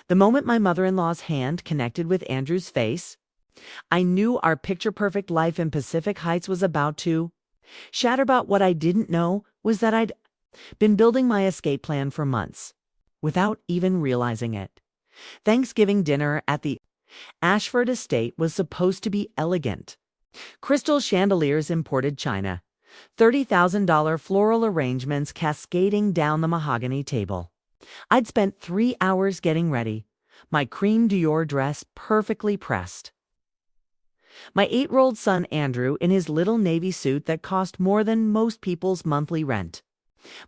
The moment my mother-in-law's hand connected with Andrew's face, I knew our picture-perfect life in Pacific Heights was about to shatter. But what I didn't know was that I'd been building my escape plan for months, without even realizing it. Thanksgiving dinner at the Ashford estate was supposed to be elegant. Crystal chandeliers, imported china, $30,000 floral arrangements cascading down the mahogany table. I'd spent 3 hours getting ready, my cream Dior dress perfectly pressed. My 8-year-old son Andrew in his little navy suit that cost more than most people's monthly rent.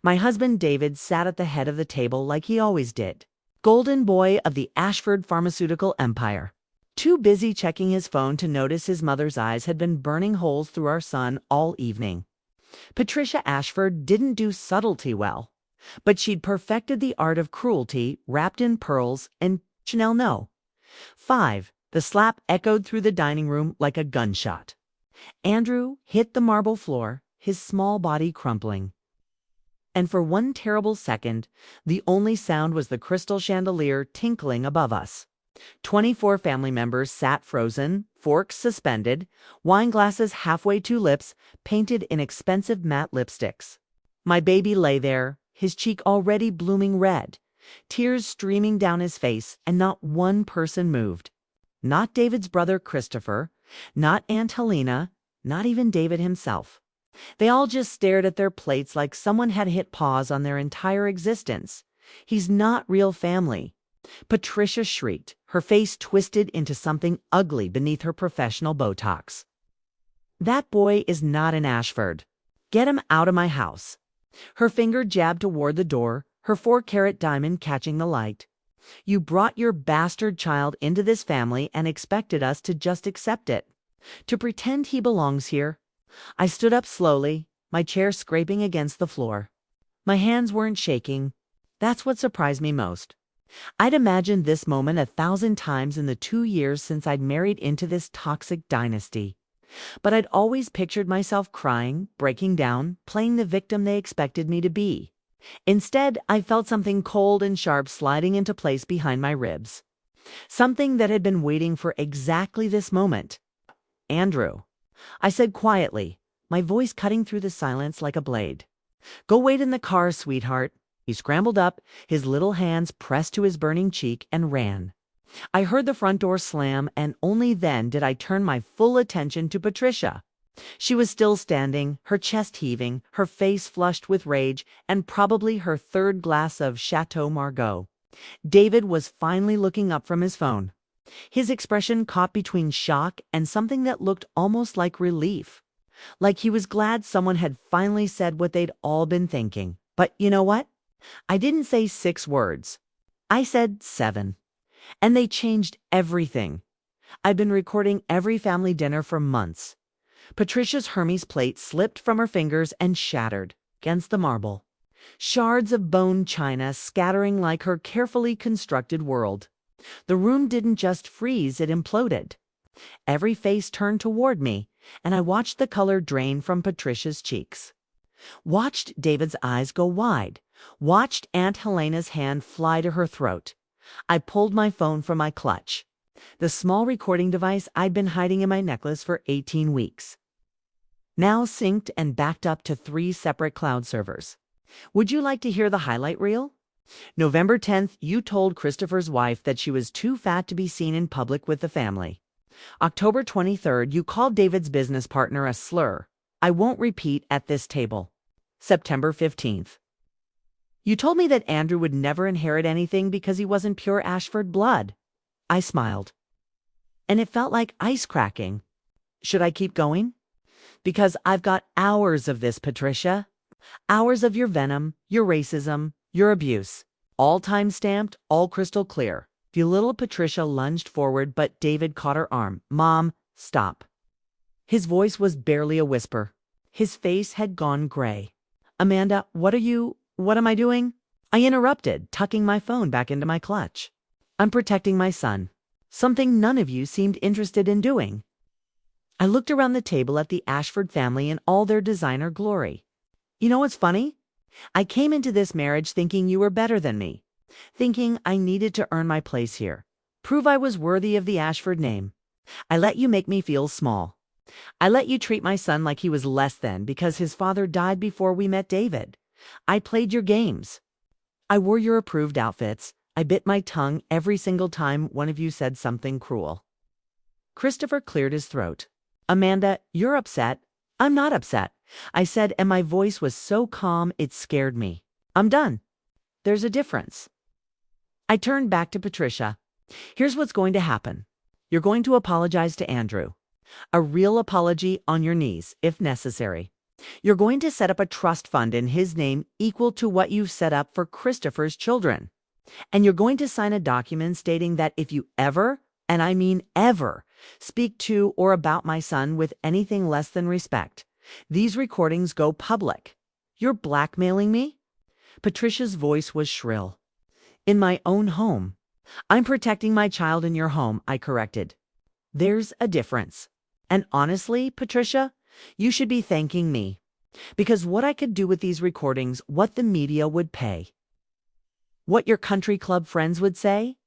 My husband David sat at the head of the table like he always did, golden boy of the Ashford pharmaceutical empire. Too busy checking his phone to notice his mother's eyes had been burning holes through our son all evening. Patricia Ashford didn't do subtlety well, but she'd perfected the art of cruelty wrapped in pearls and Chanel no. 5. The slap echoed through the dining room like a gunshot. Andrew hit the marble floor, his small body crumpling. And for one terrible second, the only sound was the crystal chandelier tinkling above us. 24 family members sat frozen, forks suspended, wine glasses halfway to lips, painted in expensive matte lipsticks. My baby lay there, his cheek already blooming red, tears streaming down his face, and not one person moved. Not David's brother Christopher, not Aunt Helena, not even David himself. They all just stared at their plates like someone had hit pause on their entire existence. He's not real family. Patricia shrieked, her face twisted into something ugly beneath her professional Botox. That boy is not an Ashford. Get him out of my house. Her finger jabbed toward the door, her 4-carat diamond catching the light. You brought your bastard child into this family and expected us to just accept it, to pretend he belongs here. I stood up slowly, my chair scraping against the floor. My hands weren't shaking. That's what surprised me most. I'd imagined this moment 1,000 times in the 2 years since I'd married into this toxic dynasty. But I'd always pictured myself crying, breaking down, playing the victim they expected me to be. Instead, I felt something cold and sharp sliding into place behind my ribs. Something that had been waiting for exactly this moment. Andrew, I said quietly, my voice cutting through the silence like a blade. Go wait in the car, sweetheart. He scrambled up, his little hands pressed to his burning cheek, and ran. I heard the front door slam, and only then did I turn my full attention to Patricia. She was still standing, her chest heaving, her face flushed with rage, and probably her 3rd glass of Chateau Margaux. David was finally looking up from his phone, his expression caught between shock and something that looked almost like relief. Like he was glad someone had finally said what they'd all been thinking. But you know what? I didn't say 6 words. I said 7. And they changed everything. I'd been recording every family dinner for months. Patricia's Hermes plate slipped from her fingers and shattered against the marble. Shards of bone china scattering like her carefully constructed world. The room didn't just freeze, it imploded. Every face turned toward me, and I watched the color drain from Patricia's cheeks. Watched David's eyes go wide. Watched Aunt Helena's hand fly to her throat. I pulled my phone from my clutch, the small recording device I'd been hiding in my necklace for 18 weeks. Now synced and backed up to 3 separate cloud servers. Would you like to hear the highlight reel? November 10th, you told Christopher's wife that she was too fat to be seen in public with the family. October 23rd, you called David's business partner a slur. I won't repeat at this table. September 15th. You told me that Andrew would never inherit anything because he wasn't pure Ashford blood. I smiled. And it felt like ice cracking. Should I keep going? Because I've got hours of this, Patricia. Hours of your venom, your racism, your abuse. All time-stamped, all crystal clear. The little Patricia lunged forward, but David caught her arm. Mom, stop. His voice was barely a whisper. His face had gone gray. Amanda, what am I doing? I interrupted, tucking my phone back into my clutch. I'm protecting my son. Something none of you seemed interested in doing. I looked around the table at the Ashford family in all their designer glory. You know what's funny? I came into this marriage thinking you were better than me. thinking I needed to earn my place here, prove I was worthy of the Ashford name. I let you make me feel small. I let you treat my son like he was less than because his father died before we met David. I played your games. I wore your approved outfits. I bit my tongue every single time one of you said something cruel. Christopher cleared his throat. Amanda, you're upset. I'm not upset, I said, and my voice was so calm it scared me. I'm done. There's a difference. I turned back to Patricia. Here's what's going to happen. You're going to apologize to Andrew. A real apology on your knees, if necessary. You're going to set up a trust fund in his name equal to what you've set up for Christopher's children. And you're going to sign a document stating that if you ever, and I mean ever, speak to or about my son with anything less than respect, these recordings go public. You're blackmailing me? Patricia's voice was shrill. In my own home. I'm protecting my child in your home, I corrected. There's a difference. And honestly, Patricia, you should be thanking me. Because what I could do with these recordings, what the media would pay. What your country club friends would say?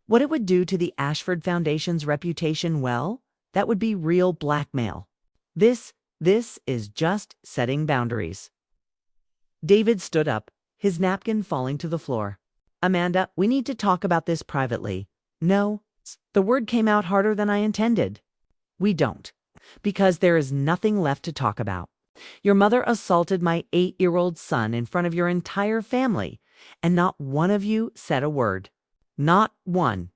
What it would do to the Ashford Foundation's reputation, well, that would be real blackmail. This is just setting boundaries. David stood up, his napkin falling to the floor. Amanda, we need to talk about this privately. No, the word came out harder than I intended. We don't, because there is nothing left to talk about. Your mother assaulted my 8-year-old son in front of your entire family, and not one of you said a word. Not one.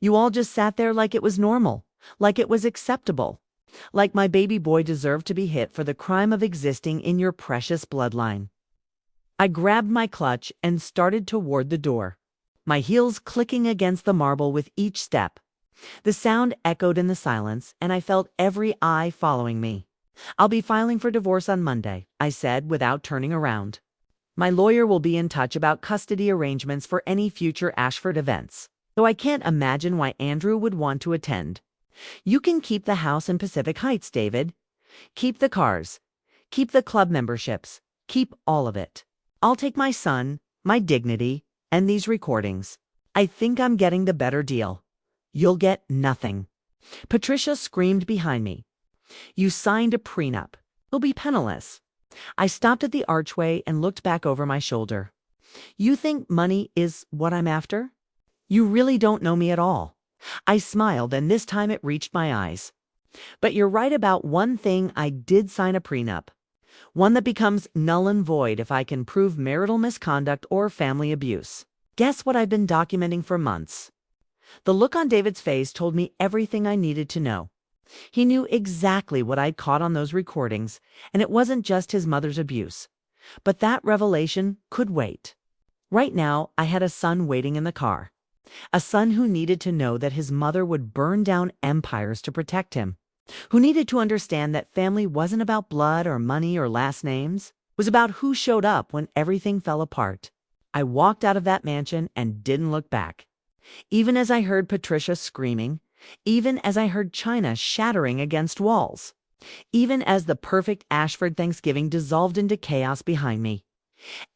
You all just sat there like it was normal, like it was acceptable, like my baby boy deserved to be hit for the crime of existing in your precious bloodline. I grabbed my clutch and started toward the door, my heels clicking against the marble with each step. The sound echoed in the silence, and I felt every eye following me. I'll be filing for divorce on Monday, I said without turning around. My lawyer will be in touch about custody arrangements for any future Ashford events, though I can't imagine why Andrew would want to attend. You can keep the house in Pacific Heights, David. Keep the cars. Keep the club memberships. Keep all of it. I'll take my son, my dignity, and these recordings. I think I'm getting the better deal. You'll get nothing. Patricia screamed behind me. You signed a prenup. You'll be penniless. I stopped at the archway and looked back over my shoulder. You think money is what I'm after? You really don't know me at all. I smiled, and this time it reached my eyes. But you're right about one thing. I did sign a prenup. One that becomes null and void if I can prove marital misconduct or family abuse. Guess what I've been documenting for months? The look on David's face told me everything I needed to know. He knew exactly what I'd caught on those recordings, and it wasn't just his mother's abuse. But that revelation could wait. Right now, I had a son waiting in the car. A son who needed to know that his mother would burn down empires to protect him. Who needed to understand that family wasn't about blood or money or last names. It was about who showed up when everything fell apart. I walked out of that mansion and didn't look back. Even as I heard Patricia screaming, even as I heard china shattering against walls, even as the perfect Ashford Thanksgiving dissolved into chaos behind me.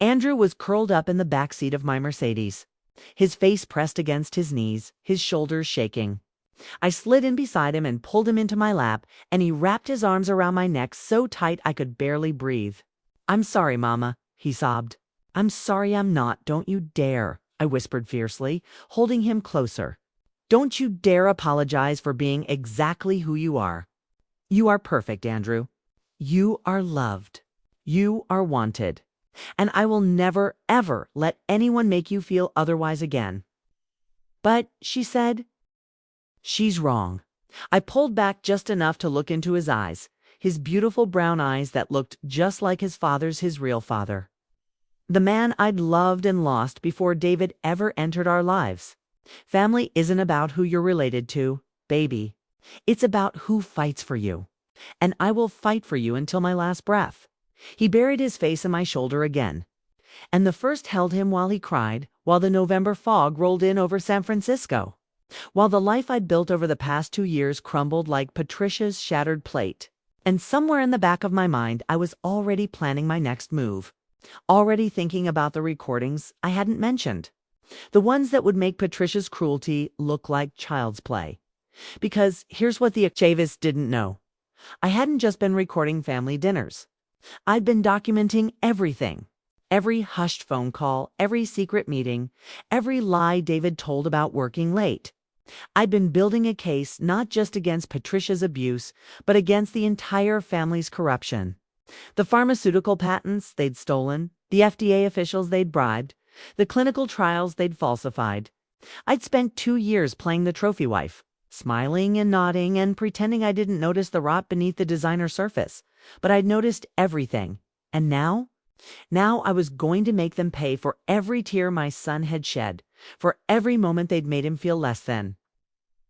Andrew was curled up in the back seat of my Mercedes, his face pressed against his knees, his shoulders shaking. I slid in beside him and pulled him into my lap, and he wrapped his arms around my neck so tight I could barely breathe. I'm sorry, Mama, he sobbed. I'm sorry I'm not, don't you dare, I whispered fiercely, holding him closer. Don't you dare apologize for being exactly who you are. You are perfect, Andrew. You are loved. You are wanted. And I will never, ever let anyone make you feel otherwise again. But, she said, she's wrong. I pulled back just enough to look into his eyes, his beautiful brown eyes that looked just like his father's, his real father. The man I'd loved and lost before David ever entered our lives. Family isn't about who you're related to, baby. It's about who fights for you. And I will fight for you until my last breath. He buried his face in my shoulder again. And the first held him while he cried, while the November fog rolled in over San Francisco. While the life I'd built over the past 2 years crumbled like Patricia's shattered plate. And somewhere in the back of my mind, I was already planning my next move. Already thinking about the recordings I hadn't mentioned. The ones that would make Patricia's cruelty look like child's play. Because here's what the Chavis didn't know. I hadn't just been recording family dinners. I'd been documenting everything. Every hushed phone call, every secret meeting, every lie David told about working late. I'd been building a case not just against Patricia's abuse, but against the entire family's corruption. The pharmaceutical patents they'd stolen, the FDA officials they'd bribed, the clinical trials they'd falsified. I'd spent 2 years playing the trophy wife, smiling and nodding and pretending I didn't notice the rot beneath the designer surface. But I'd noticed everything. And now I was going to make them pay for every tear my son had shed, for every moment they'd made him feel less than,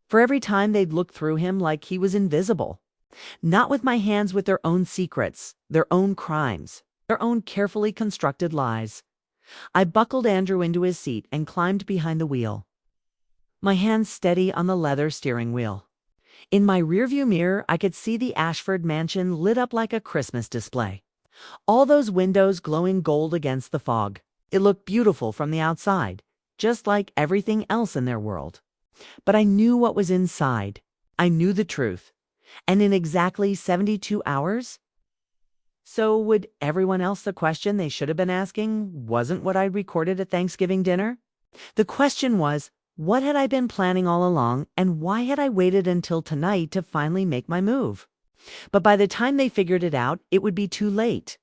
for every time they'd looked through him like he was invisible. Not with my hands, with their own secrets, their own crimes, their own carefully constructed lies. I buckled Andrew into his seat and climbed behind the wheel, my hands steady on the leather steering wheel. In my rearview mirror, I could see the Ashford mansion lit up like a Christmas display. All those windows glowing gold against the fog. It looked beautiful from the outside, just like everything else in their world. But I knew what was inside. I knew the truth. And in exactly 72 hours? So would everyone else, the question they should have been asking wasn't what I recorded at Thanksgiving dinner? The question was, what had I been planning all along, and why had I waited until tonight to finally make my move? But by the time they figured it out, it would be too late.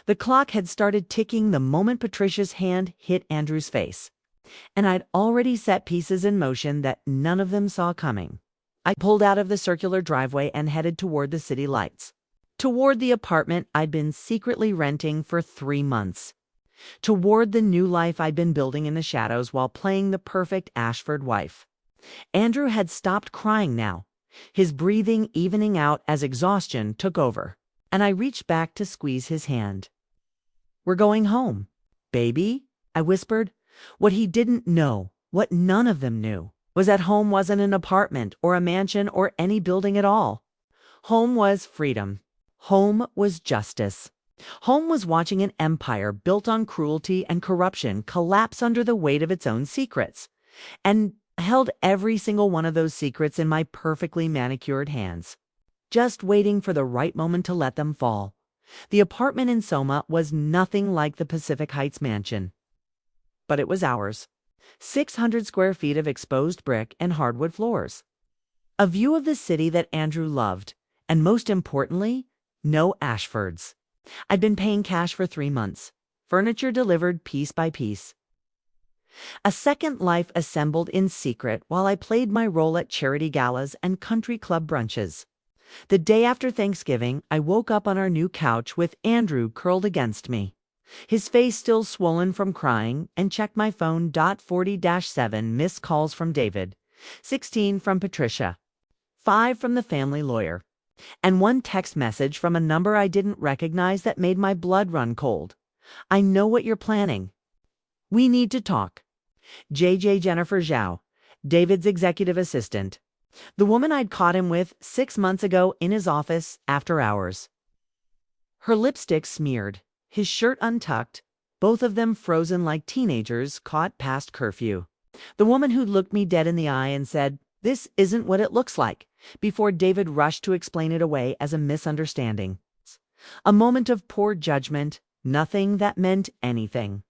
The clock had started ticking the moment Patricia's hand hit Andrew's face, and I'd already set pieces in motion that none of them saw coming. I pulled out of the circular driveway and headed toward the city lights, toward the apartment I'd been secretly renting for 3 months. Toward the new life I'd been building in the shadows while playing the perfect Ashford wife. Andrew had stopped crying now, his breathing evening out as exhaustion took over, and I reached back to squeeze his hand. "We're going home, baby," I whispered. What he didn't know, what none of them knew, was that home wasn't an apartment or a mansion or any building at all. Home was freedom. Home was justice. Home was watching an empire built on cruelty and corruption collapse under the weight of its own secrets, and held every single one of those secrets in my perfectly manicured hands, just waiting for the right moment to let them fall. The apartment in Soma was nothing like the Pacific Heights mansion, but it was ours. 600 square feet of exposed brick and hardwood floors. A view of the city that Andrew loved, and most importantly, no Ashfords. I'd been paying cash for 3 months, furniture delivered piece by piece. A second life assembled in secret while I played my role at charity galas and country club brunches. The day after Thanksgiving, I woke up on our new couch with Andrew curled against me, his face still swollen from crying, and checked my phone. 40-7 missed calls from David, 16 from Patricia, 5 from the family lawyer, and 1 text message from a number I didn't recognize that made my blood run cold. "I know what you're planning. We need to talk." JJ Jennifer Zhao, David's executive assistant. The woman I'd caught him with 6 months ago in his office after hours. Her lipstick smeared, his shirt untucked, both of them frozen like teenagers caught past curfew. The woman who'd looked me dead in the eye and said, "This isn't what it looks like," before David rushed to explain it away as a misunderstanding. A moment of poor judgment, nothing that meant anything.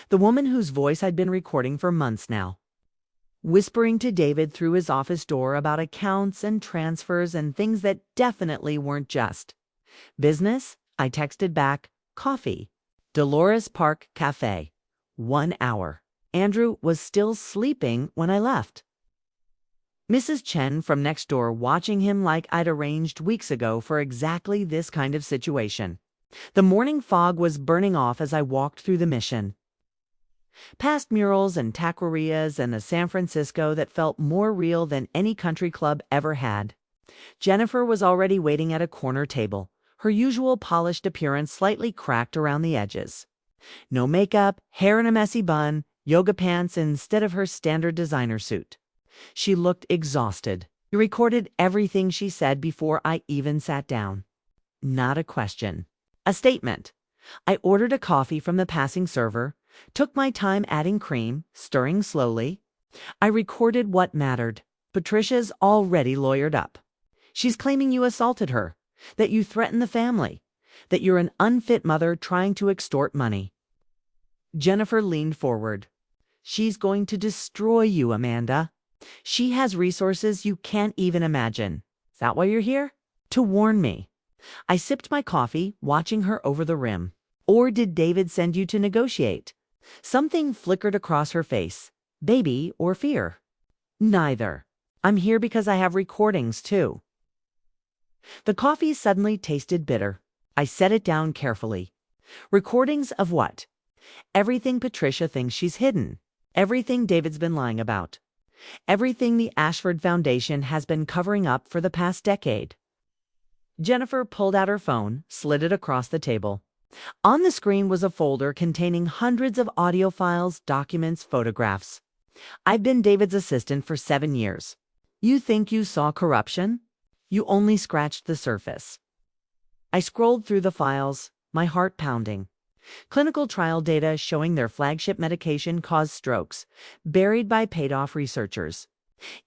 The woman whose voice I'd been recording for months now, whispering to David through his office door about accounts and transfers and things that definitely weren't just business. I texted back, "Coffee. Dolores Park Cafe. 1 hour. Andrew was still sleeping when I left. Mrs. Chen from next door watching him like I'd arranged weeks ago for exactly this kind of situation. The morning fog was burning off as I walked through the Mission, past murals and taquerias and a San Francisco that felt more real than any country club ever had. Jennifer was already waiting at a corner table, her usual polished appearance slightly cracked around the edges. No makeup, hair in a messy bun, yoga pants instead of her standard designer suit. She looked exhausted. He recorded everything she said before I even sat down. Not a question. A statement. I ordered a coffee from the passing server, Took my time adding cream, stirring slowly. I recorded what mattered. Patricia's already lawyered up. She's claiming you assaulted her, that you threatened the family, that you're an unfit mother trying to extort money. Jennifer leaned forward. She's going to destroy you, Amanda. She has resources you can't even imagine. Is that why you're here? To warn me. I sipped my coffee, watching her over the rim. Or did David send you to negotiate? Something flickered across her face. Baby or fear? Neither. I'm here because I have recordings, too. The coffee suddenly tasted bitter. I set it down carefully. Recordings of what? Everything Patricia thinks she's hidden. Everything David's been lying about. Everything the Ashford Foundation has been covering up for the past decade. Jennifer pulled out her phone, slid it across the table. On the screen was a folder containing hundreds of audio files, documents, photographs. I've been David's assistant for 7 years. You think you saw corruption? You only scratched the surface. I scrolled through the files, my heart pounding. Clinical trial data showing their flagship medication caused strokes, buried by paid-off researchers.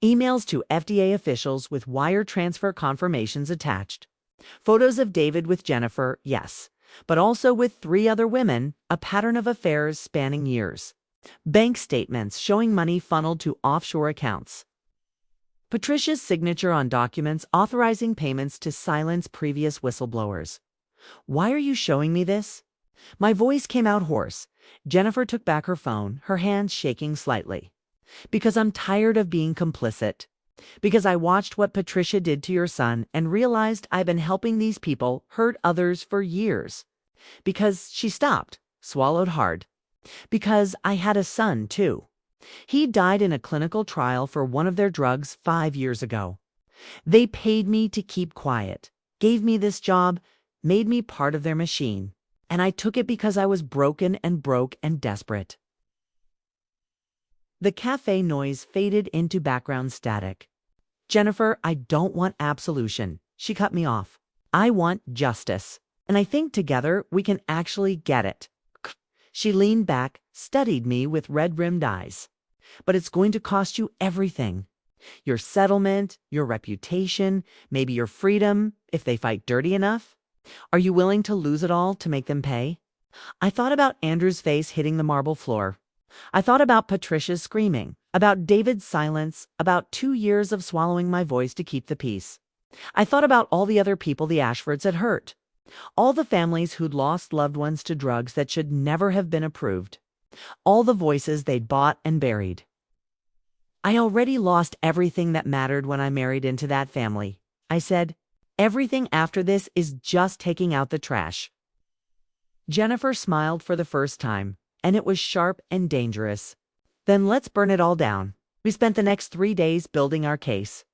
Emails to FDA officials with wire transfer confirmations attached. Photos of David with Jennifer, yes, but also with 3 other women, a pattern of affairs spanning years. Bank statements showing money funneled to offshore accounts. Patricia's signature on documents authorizing payments to silence previous whistleblowers. Why are you showing me this? My voice came out hoarse. Jennifer took back her phone, her hands shaking slightly. Because I'm tired of being complicit. Because I watched what Patricia did to your son and realized I've been helping these people hurt others for years. Because she stopped, swallowed hard. Because I had a son, too. He died in a clinical trial for one of their drugs 5 years ago. They paid me to keep quiet, gave me this job, made me part of their machine. And I took it because I was broken and broke and desperate. The cafe noise faded into background static. Jennifer, I don't want absolution. She cut me off. I want justice. And I think together we can actually get it. She leaned back, studied me with red-rimmed eyes. But it's going to cost you everything. Your settlement, your reputation, maybe your freedom, if they fight dirty enough. Are you willing to lose it all to make them pay? I thought about Andrew's face hitting the marble floor. I thought about Patricia's screaming, about David's silence, about 2 years of swallowing my voice to keep the peace. I thought about all the other people the Ashfords had hurt. All the families who'd lost loved ones to drugs that should never have been approved. All the voices they'd bought and buried. I already lost everything that mattered when I married into that family. I said, everything after this is just taking out the trash. Jennifer smiled for the first time, and it was sharp and dangerous. Then let's burn it all down. We spent the next 3 days building our case.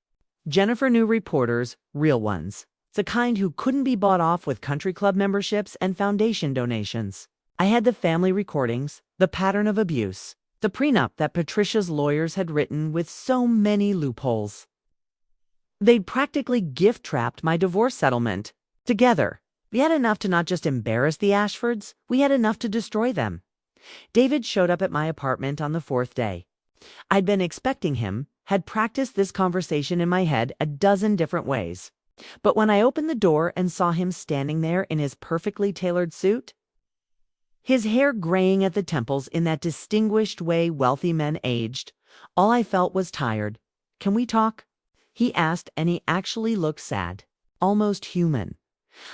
Jennifer knew reporters, real ones. The kind who couldn't be bought off with country club memberships and foundation donations. I had the family recordings, the pattern of abuse, the prenup that Patricia's lawyers had written with so many loopholes. They'd practically gift-trapped my divorce settlement. Together, we had enough to not just embarrass the Ashfords, we had enough to destroy them. David showed up at my apartment on the 4th day. I'd been expecting him, had practiced this conversation in my head a dozen different ways. But when I opened the door and saw him standing there in his perfectly tailored suit, his hair graying at the temples in that distinguished way wealthy men aged, all I felt was tired. Can we talk? He asked, and he actually looked sad, almost human.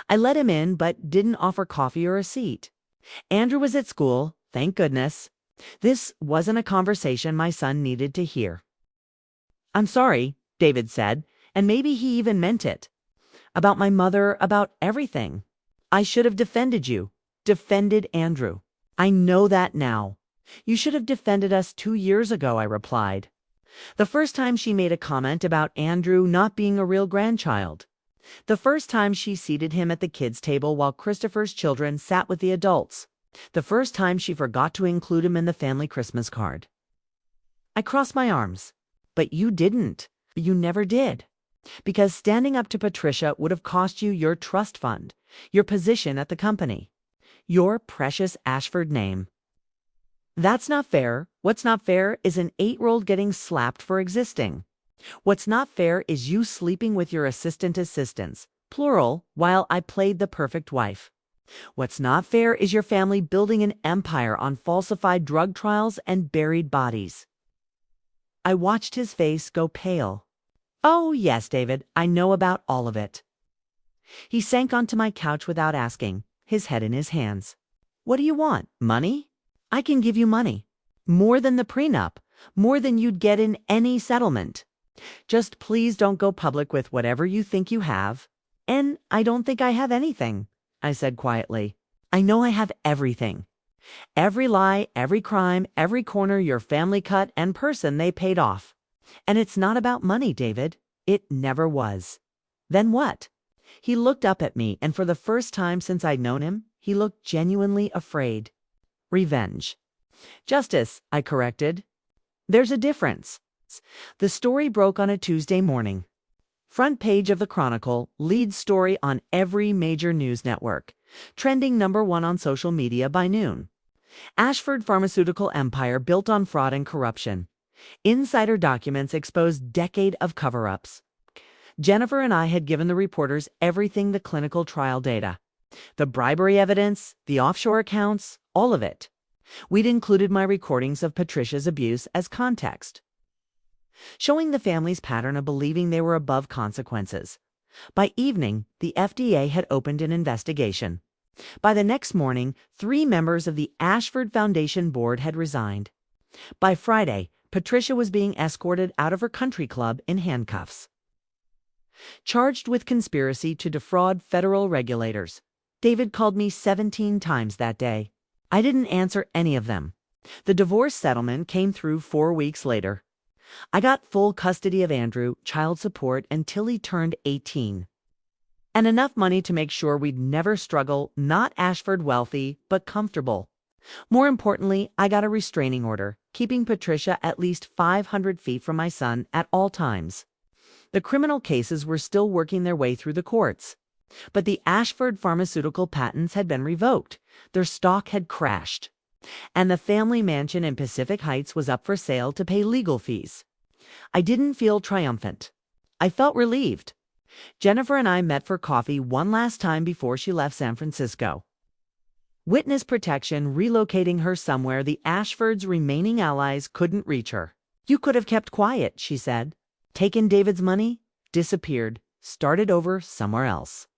I let him in, but didn't offer coffee or a seat. Andrew was at school, thank goodness. This wasn't a conversation my son needed to hear. I'm sorry, David said, and maybe he even meant it. About my mother, about everything. I should have defended you, defended Andrew. I know that now. You should have defended us 2 years ago, I replied. The first time she made a comment about Andrew not being a real grandchild. The first time she seated him at the kids' table while Christopher's children sat with the adults. The first time she forgot to include him in the family Christmas card. I crossed my arms. But you didn't. You never did. Because standing up to Patricia would have cost you your trust fund, your position at the company, your precious Ashford name. That's not fair. What's not fair is an 8-year-old getting slapped for existing. What's not fair is you sleeping with your assistants, plural, while I played the perfect wife. What's not fair is your family building an empire on falsified drug trials and buried bodies. I watched his face go pale. Oh, yes, David, I know about all of it. He sank onto my couch without asking, his head in his hands. What do you want? Money? I can give you money. More than the prenup. More than you'd get in any settlement. Just please don't go public with whatever you think you have. And I don't think I have anything, I said quietly. I know I have everything. Every lie, every crime, every corner your family cut and person they paid off. And it's not about money, David. It never was. Then what? He looked up at me, and for the first time since I'd known him, he looked genuinely afraid. Revenge. Justice, I corrected. There's a difference. The story broke on a Tuesday morning. Front page of the Chronicle, lead story on every major news network. Trending #1 on social media by noon. Ashford pharmaceutical empire built on fraud and corruption. Insider documents expose decade of cover-ups. Jennifer and I had given the reporters everything, the clinical trial data. The bribery evidence, the offshore accounts, all of it. We'd included my recordings of Patricia's abuse as context, showing the family's pattern of believing they were above consequences. By evening, the FDA had opened an investigation. By the next morning, 3 members of the Ashford Foundation board had resigned. By Friday, Patricia was being escorted out of her country club in handcuffs, charged with conspiracy to defraud federal regulators. David called me 17 times that day. I didn't answer any of them. The divorce settlement came through 4 weeks later. I got full custody of Andrew, child support until he turned 18. And enough money to make sure we'd never struggle, not Ashford wealthy, but comfortable. More importantly, I got a restraining order, keeping Patricia at least 500 feet from my son at all times. The criminal cases were still working their way through the courts. But the Ashford pharmaceutical patents had been revoked. Their stock had crashed. And the family mansion in Pacific Heights was up for sale to pay legal fees. I didn't feel triumphant. I felt relieved. Jennifer and I met for coffee one last time before she left San Francisco. Witness protection relocating her somewhere the Ashfords' remaining allies couldn't reach her. You could have kept quiet, she said. Taken David's money, disappeared, started over somewhere else.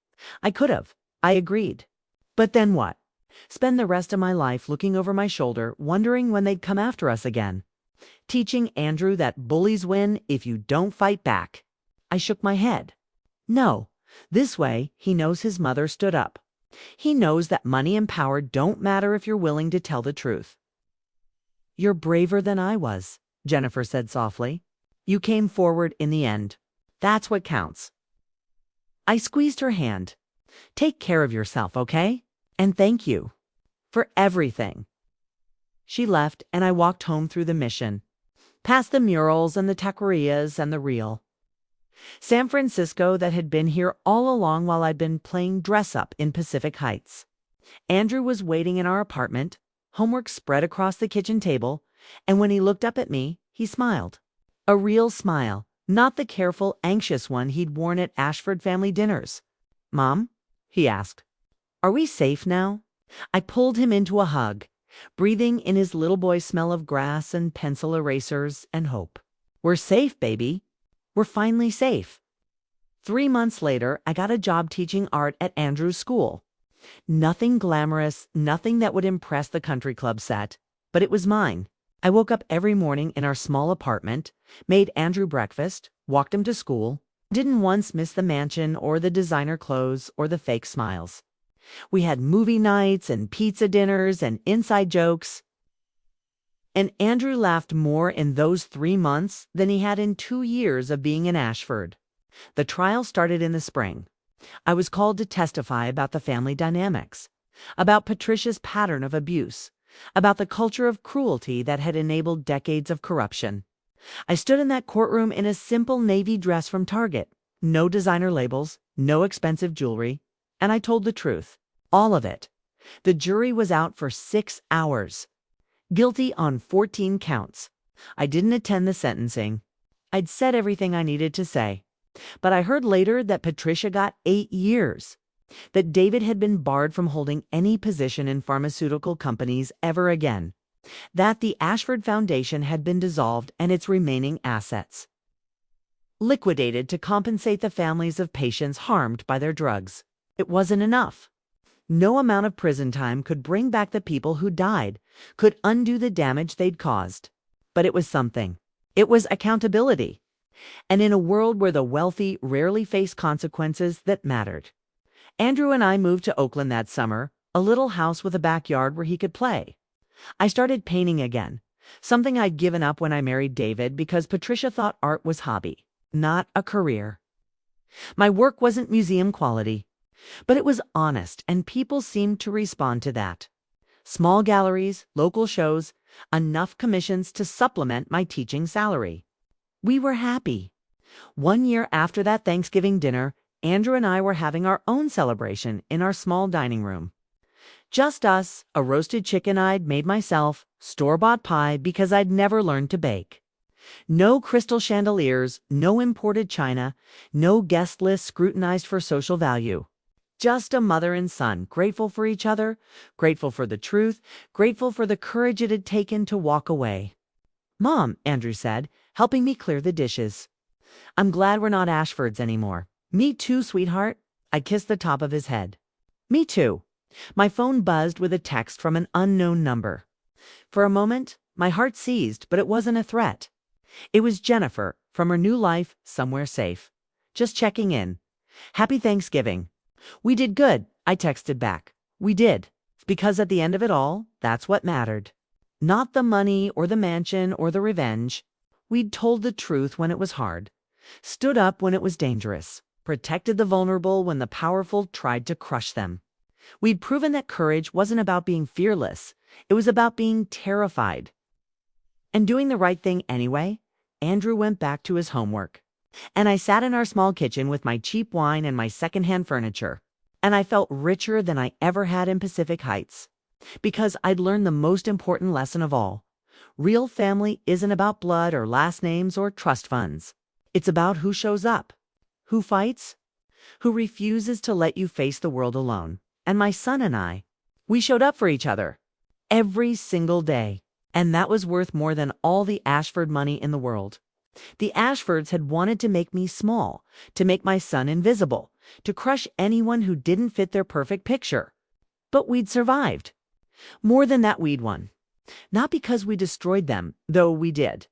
I could have. I agreed. But then what? Spend the rest of my life looking over my shoulder, wondering when they'd come after us again. Teaching Andrew that bullies win if you don't fight back. I shook my head. No. This way, he knows his mother stood up. He knows that money and power don't matter if you're willing to tell the truth. You're braver than I was, Jennifer said softly. You came forward in the end. That's what counts. I squeezed her hand. Take care of yourself, okay? And thank you for everything. She left, and I walked home through the Mission, past the murals and the taquerias and the Real. San Francisco that had been here all along while I'd been playing dress-up in Pacific Heights. Andrew was waiting in our apartment, homework spread across the kitchen table, and when he looked up at me, he smiled. A real smile, not the careful, anxious one he'd worn at Ashford family dinners. Mom? He asked. Are we safe now? I pulled him into a hug, breathing in his little boy smell of grass and pencil erasers and hope. We're safe, baby. We're finally safe. 3 months later, I got a job teaching art at Andrew's school. Nothing glamorous, nothing that would impress the country club set, but it was mine. I woke up every morning in our small apartment, made Andrew breakfast, walked him to school, didn't once miss the mansion or the designer clothes or the fake smiles. We had movie nights and pizza dinners and inside jokes. And Andrew laughed more in those 3 months than he had in 2 years of being in Ashford. The trial started in the spring. I was called to testify about the family dynamics, about Patricia's pattern of abuse, about the culture of cruelty that had enabled decades of corruption. I stood in that courtroom in a simple navy dress from Target, no designer labels, no expensive jewelry, and I told the truth, all of it. The jury was out for 6 hours. Guilty on 14 counts. I didn't attend the sentencing. I'd said everything I needed to say. But I heard later that Patricia got 8 years. That David had been barred from holding any position in pharmaceutical companies ever again. That the Ashford Foundation had been dissolved and its remaining assets liquidated to compensate the families of patients harmed by their drugs. It wasn't enough. No amount of prison time could bring back the people who died, could undo the damage they'd caused. But it was something. It was accountability. And in a world where the wealthy rarely face consequences that mattered. Andrew and I moved to Oakland that summer, a little house with a backyard where he could play. I started painting again, something I'd given up when I married David because Patricia thought art was hobby, not a career. My work wasn't museum quality, but it was honest, and people seemed to respond to that. Small galleries, local shows, enough commissions to supplement my teaching salary. We were happy. 1 year after that Thanksgiving dinner, Andrew and I were having our own celebration in our small dining room. Just us, a roasted chicken I'd made myself, store-bought pie because I'd never learned to bake. No crystal chandeliers, no imported china, no guest list scrutinized for social value. Just a mother and son, grateful for each other, grateful for the truth, grateful for the courage it had taken to walk away. "Mom," Andrew said, helping me clear the dishes. "I'm glad we're not Ashfords anymore." "Me too, sweetheart." I kissed the top of his head. "Me too." My phone buzzed with a text from an unknown number. For a moment, my heart seized, but it wasn't a threat. It was Jennifer, from her new life, somewhere safe. Just checking in. "Happy Thanksgiving." "We did good," I texted back. "We did." Because at the end of it all, that's what mattered. Not the money or the mansion or the revenge. We'd told the truth when it was hard. Stood up when it was dangerous. Protected the vulnerable when the powerful tried to crush them. We'd proven that courage wasn't about being fearless. It was about being terrified. And doing the right thing anyway, Andrew went back to his homework. And I sat in our small kitchen with my cheap wine and my secondhand furniture. And I felt richer than I ever had in Pacific Heights. Because I'd learned the most important lesson of all. Real family isn't about blood or last names or trust funds. It's about who shows up, who fights, who refuses to let you face the world alone. And my son and I, we showed up for each other. Every single day. And that was worth more than all the Ashford money in the world. The Ashfords had wanted to make me small, to make my son invisible, to crush anyone who didn't fit their perfect picture. But we'd survived. More than that, we'd won. Not because we destroyed them, though we did.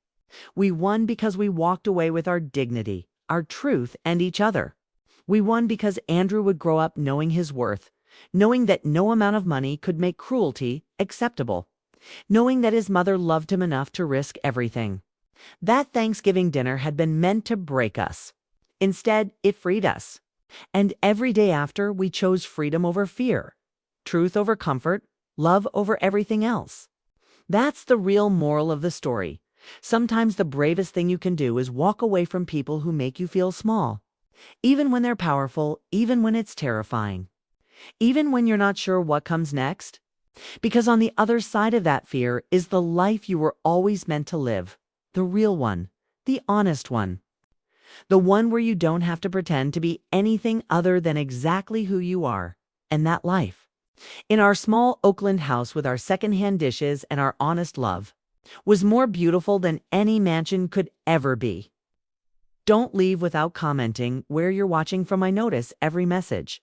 We won because we walked away with our dignity, our truth, and each other. We won because Andrew would grow up knowing his worth, knowing that no amount of money could make cruelty acceptable, knowing that his mother loved him enough to risk everything. That Thanksgiving dinner had been meant to break us. Instead, it freed us. And every day after, we chose freedom over fear, truth over comfort, love over everything else. That's the real moral of the story. Sometimes the bravest thing you can do is walk away from people who make you feel small. Even when they're powerful, even when it's terrifying. Even when you're not sure what comes next. Because on the other side of that fear is the life you were always meant to live. The real one. The honest one. The one where you don't have to pretend to be anything other than exactly who you are. And that life, in our small Oakland house with our secondhand dishes and our honest love, was more beautiful than any mansion could ever be. Don't leave without commenting where you're watching from. I notice every message.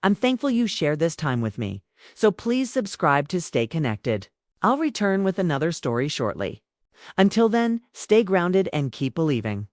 I'm thankful you shared this time with me, so please subscribe to stay connected. I'll return with another story shortly. Until then, stay grounded and keep believing.